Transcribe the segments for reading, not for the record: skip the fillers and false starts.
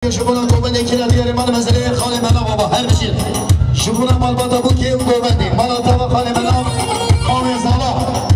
شبونا گوبنده که ندیاری من مسئله خاله منا بابا هر بشید شبونا مال بادا بود که گوبنده مالا تا خاله منا خانه زالا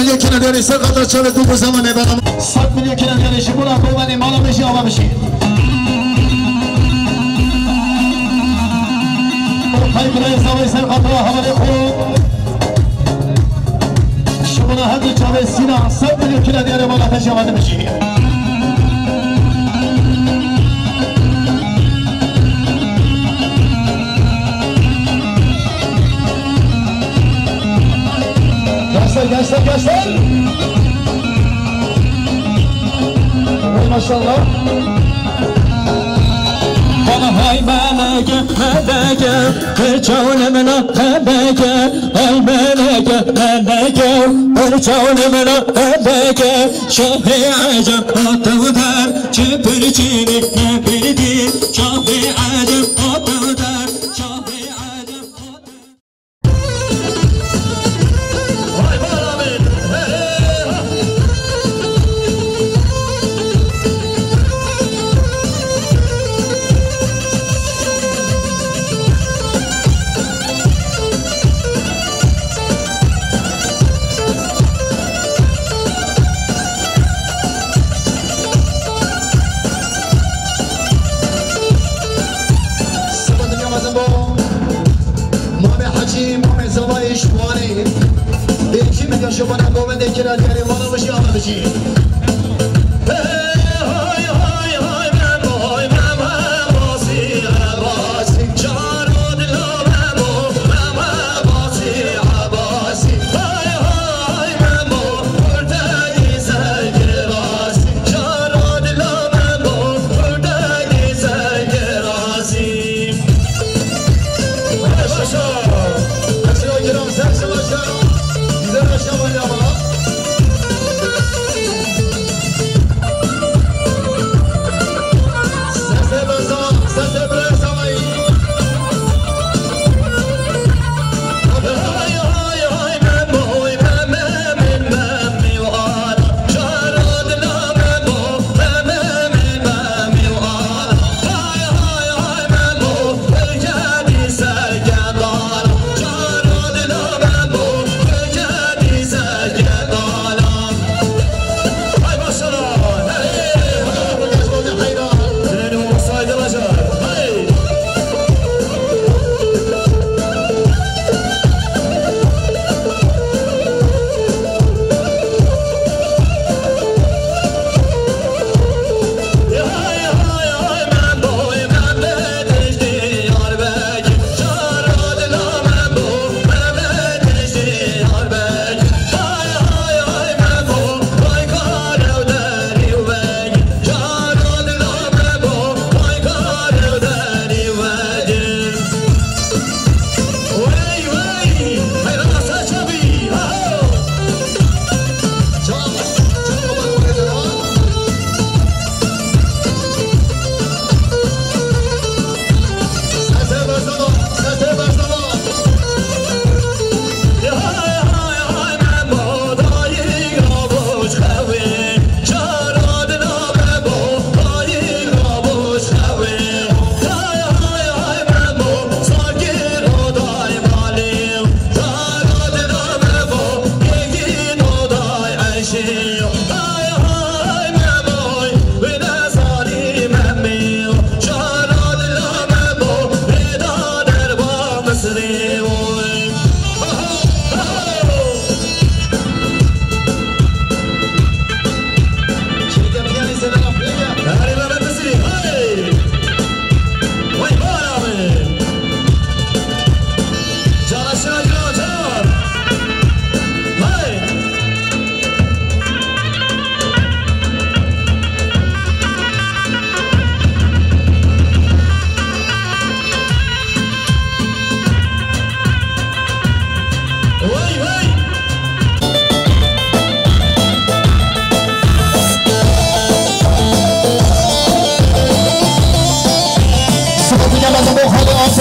میلیون کنادیاری سر قطار چاله دو بزمانه برام 100 میلیون کنادیاری شبونا گوبنده مالا بشی آبا بشی خیلی برای زوای سر قطار حوالی خوب شبونا هر دو چاله سینا 100 میلیون کنادیاری مالا بشی آبا بشی Göster. Maşallah. Bana hay meleke, perçavlemine hebeke, hay meleke, perçavlemine hebeke, şahi acem atıvdır, çepirçini nepirdir, şahi acem atıvdır, şahi acem atıvdır. شبونا گوبنده که ندیاری مالا بشی آبا بشی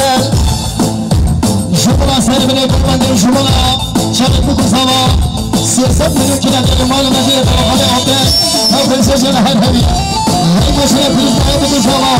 غزل شمولا سر بله قربانده شمولا شبت بکن سوا 300 میلیون کیلومتر مال مزید طبقات آبده تا فلسفه هر همی هی ماشین پلیس باید بکن سوا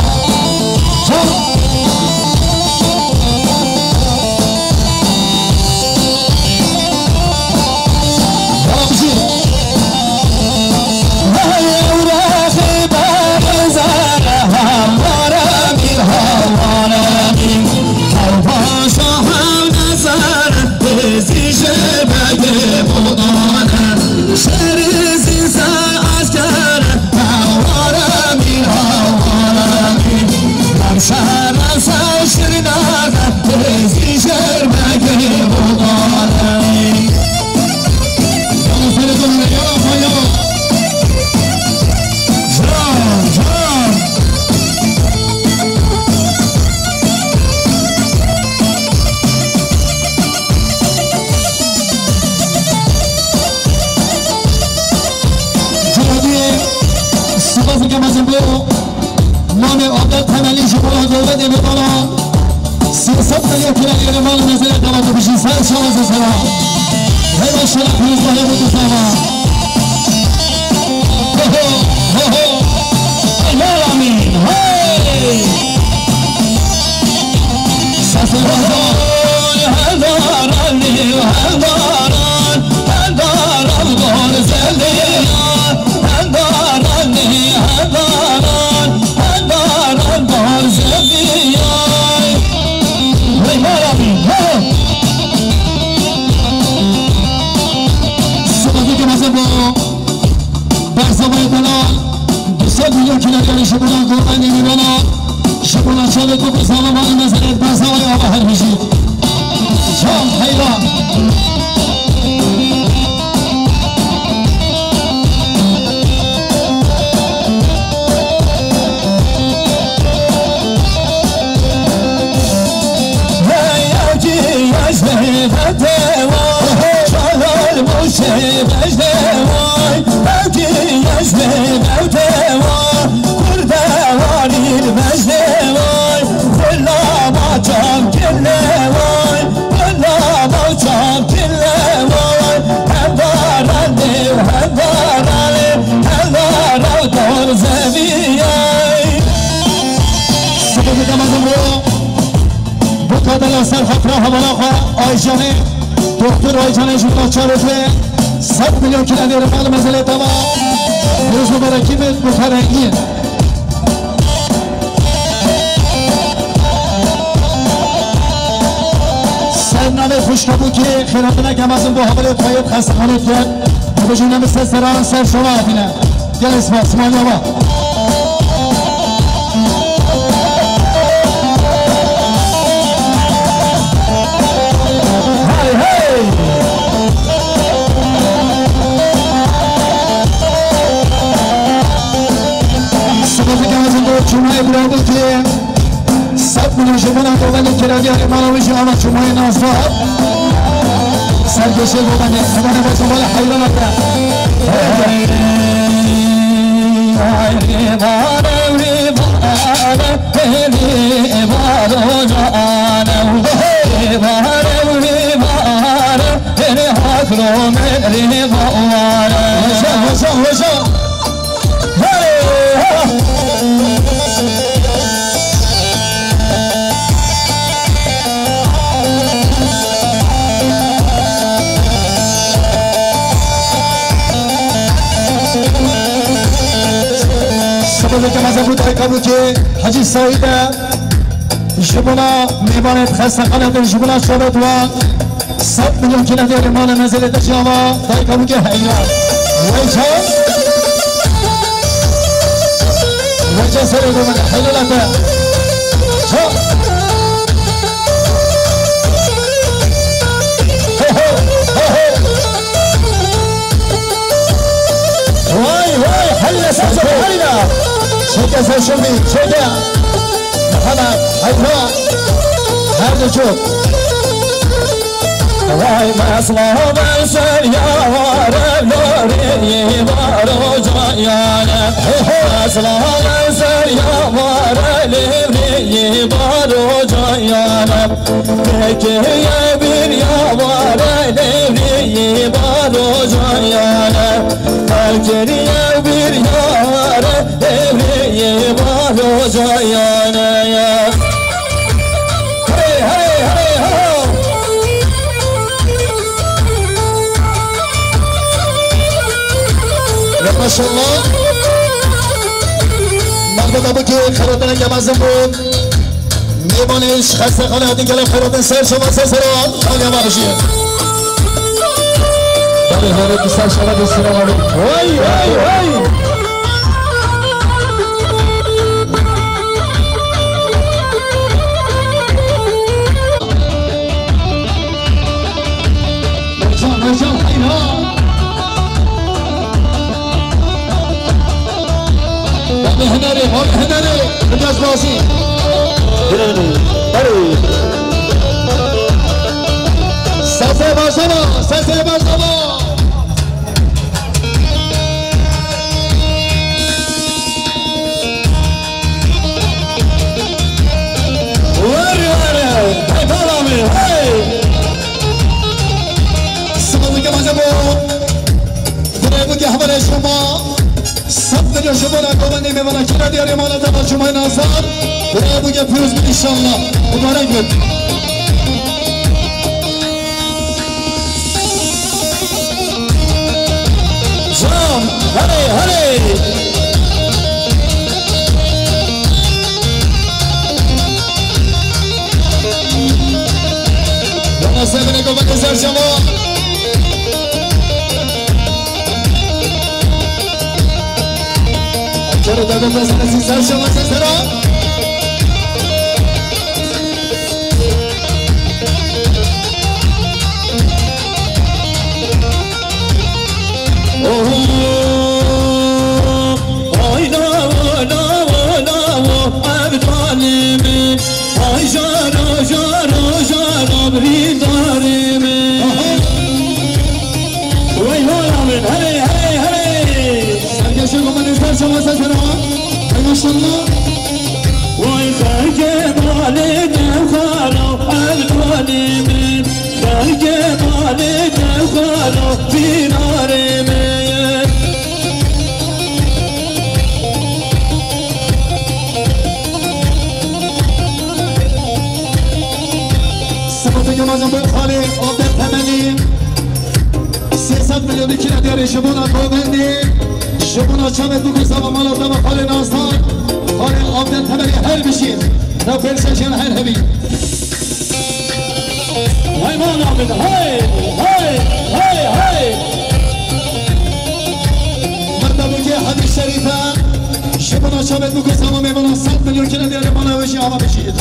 جان دکتر آیجان جولا چارته 100 میلیون کیلومتر مال مسئله تمام روز مبارکی به فرنگی سرنامه خوشکبو که خیراتونه که از اون با حوال طایب خسته خانه کرد بجونه مثل سران سر شما افینه گل اسم اسمان یابا جمعه برادر که 100 میلیون شمال هم دولی کرادی امان ویشی آمد جمعه نازدار سرگشه بودنه امان با جمال حیران اکرد که مذهب ترکبو که حجی سعید جبولا میباند خسته خانه جبولا شبت و 100 میلیون کیلومتر مال منزل تجاوا ترکبو که حیران وجه سر دو من حلالته وای حل سازه حلینا چکه سرشمی چکه محمد حیدرا هر دو چوب وای مسلم سر یارم لوری بارو جایانم مسلم سر یارم لوری بارو جایانم بکی bir yavare devriyi baro cayane Erkeriye bir yavare devriyi baro cayane Hey hey hey ho Ya maşallah Mağdada bu ki kharadana yamazım bu میمانش خسته خانه هاتین کلم خیراتن سر شما سر سران خالی همه بشید داری هاره که سر شما دو سران آلی وای وای وای مرجان خیرها باقی هنره بجاز بازی سسه باشما های پالامی های سمازی که مازه بو دره بو که حمله شما سب دریو شما نکومنی میمانا کی را دیاری مالا تبا شما نازار دره بو که پیروز بید انشالله مبارک بود جان هره Vamos a ver cómo va a ser Chamo. Quiero dar un beso a César Chamo, César. شبونا کوبندی شبونا چمت بگو سبا مالا دم خال ناستان خال آمدن تمری هر بشید نه پرسشن هر هبی های مالا آمد های مردم که حدیث شریفه شبونا چمت بگو سبا میمونا 100 میلیون کنه دیاره مالا بشی آما بشید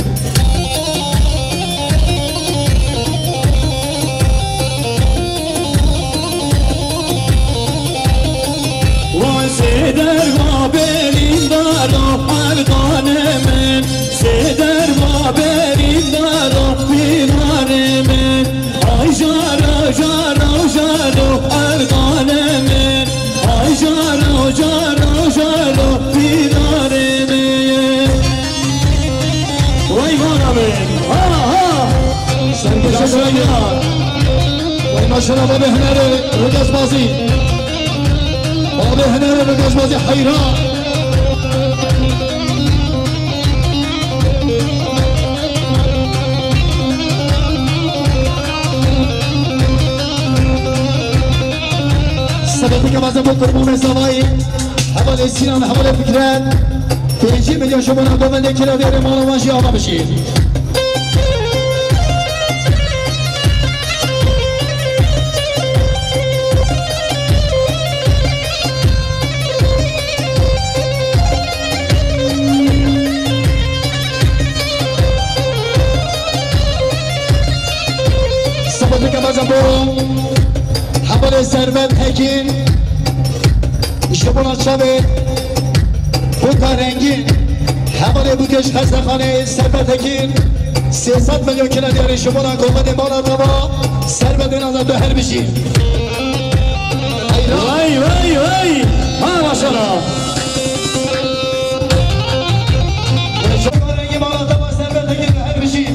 سیدر ما بریم دارو ارگان من سیدر ما بریم دارو بیمار من آی جارو جارو جارو ارگان من آی جارو جارو جارو بیمار من وای مانا من سرگشه شاید وای ماشاءالله بابه هنره رجز بازی بابا هنا رجاج بازی حیران سبب که بعضی با قربون زوایی حواله سینان حواله فکرت 5 میلیون شما نگوونده که دیاره مالا ماشی آقا بشید حمل ثروت حکیم شبونا چاوه بوکا رنگین حمل بوکش خستخانه ثروت حکیم 300 میلیون کیلو دیاره شبونا گومد بالا دوا ثروت دین از دو هر بشی وای وای وای ها ماشاءالله شما رنگی بالا تا باز سر بده که هر بشی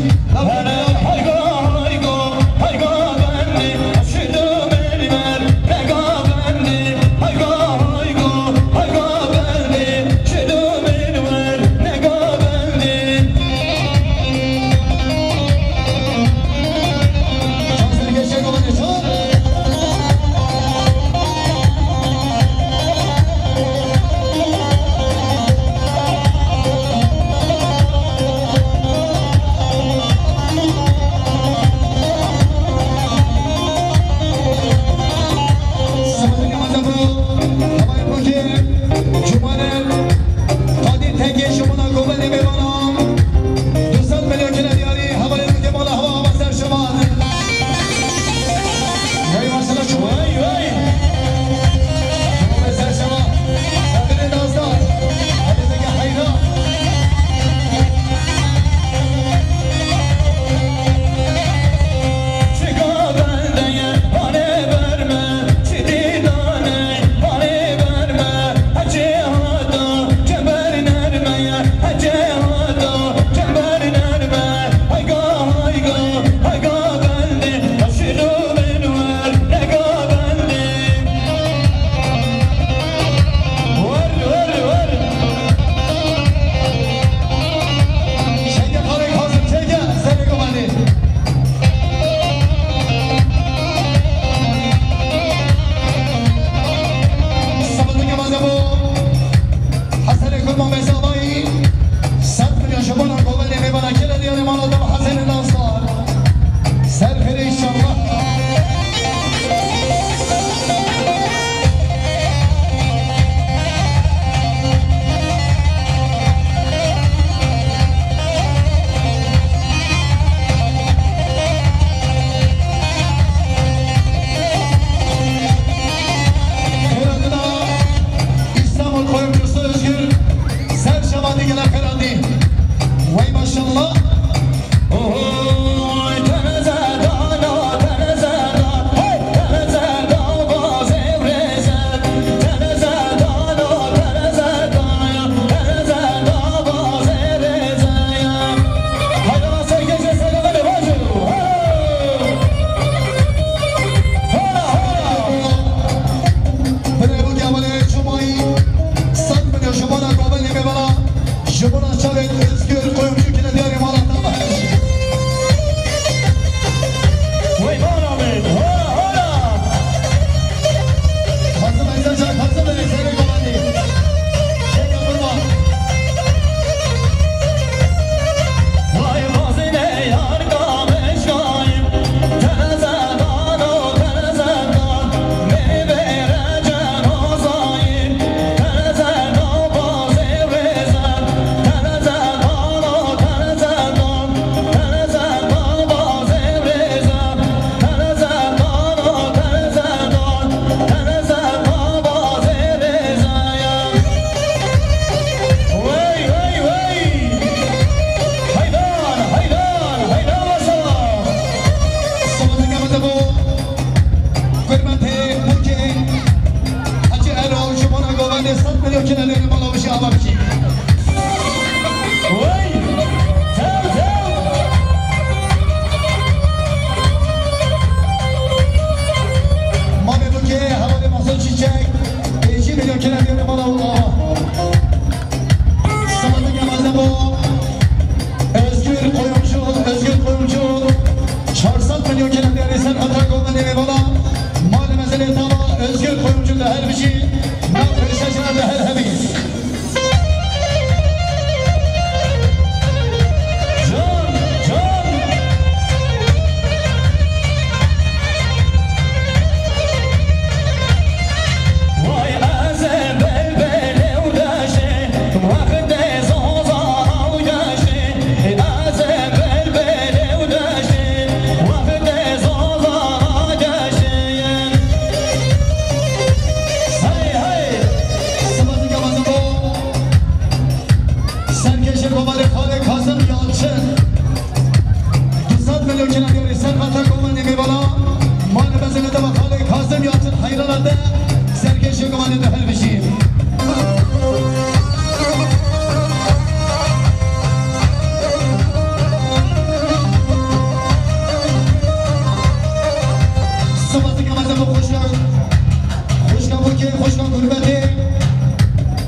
خوشگاه بوکی خوشگاه گربتی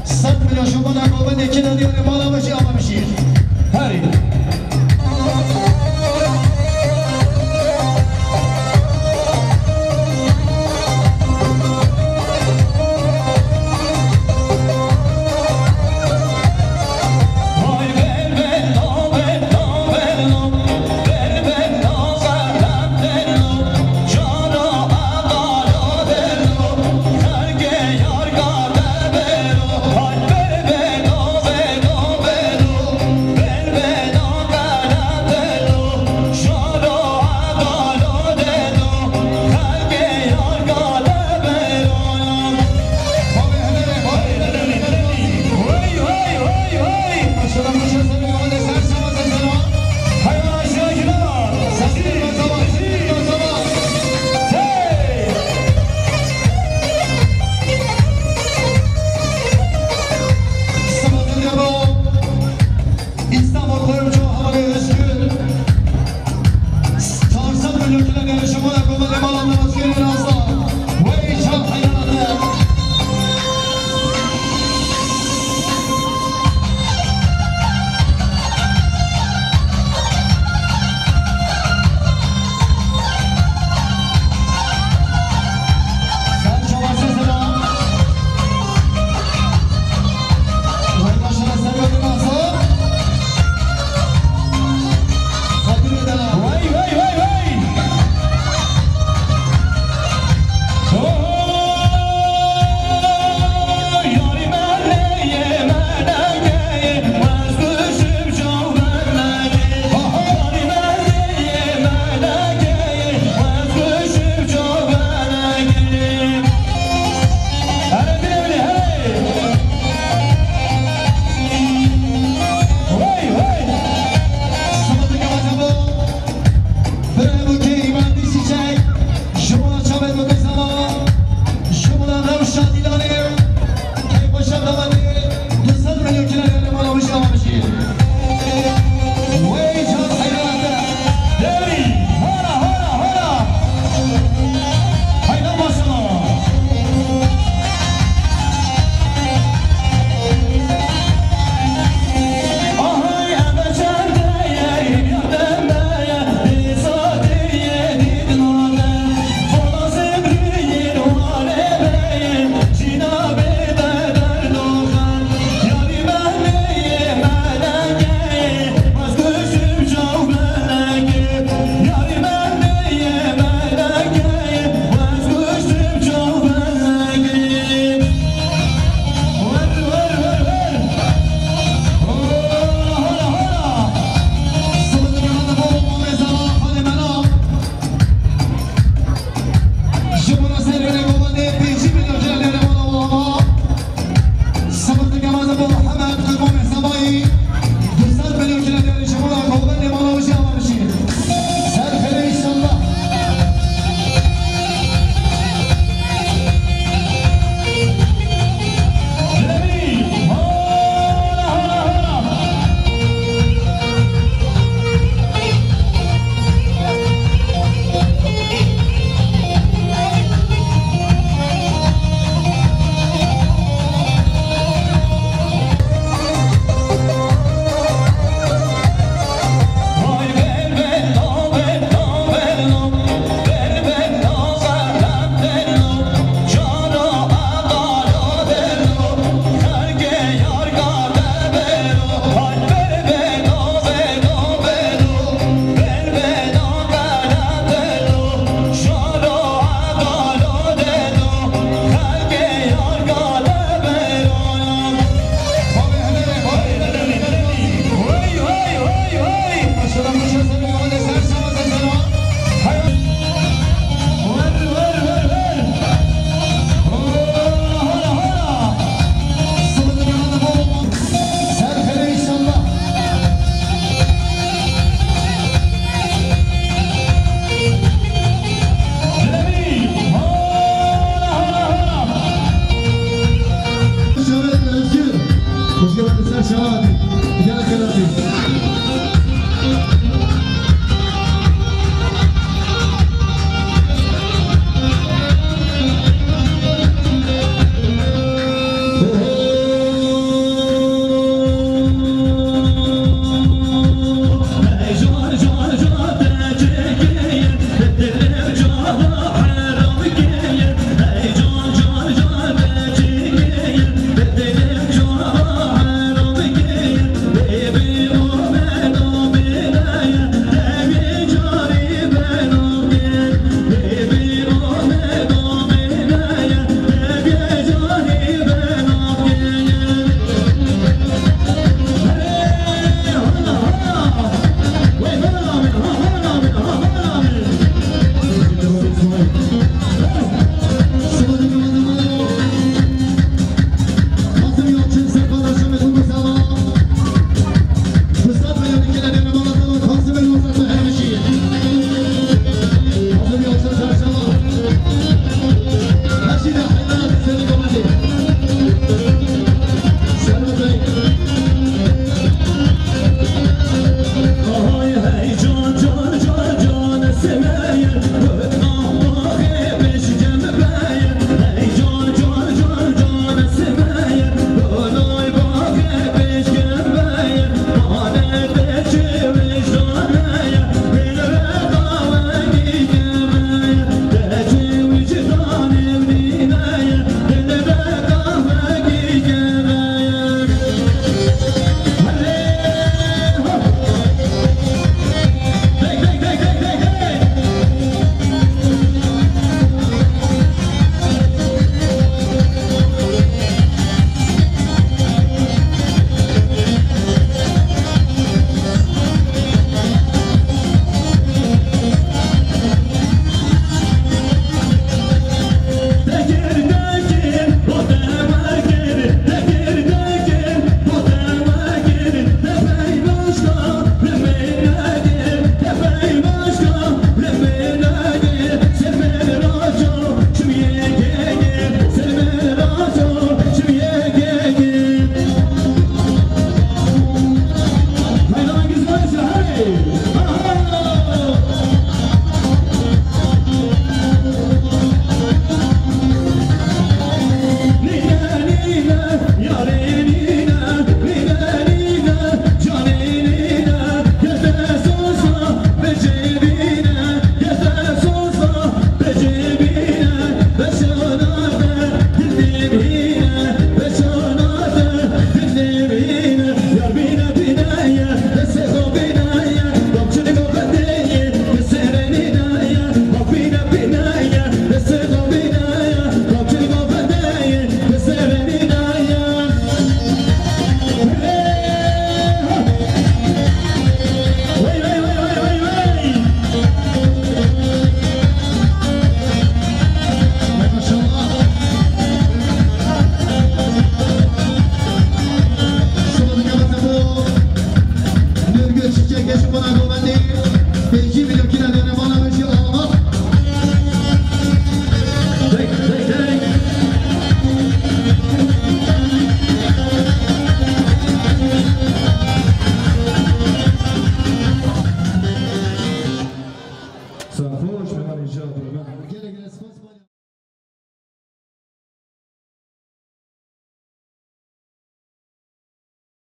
100 میلیون شما نگاه بنده که ندیاری بالا بشی آما بشید هری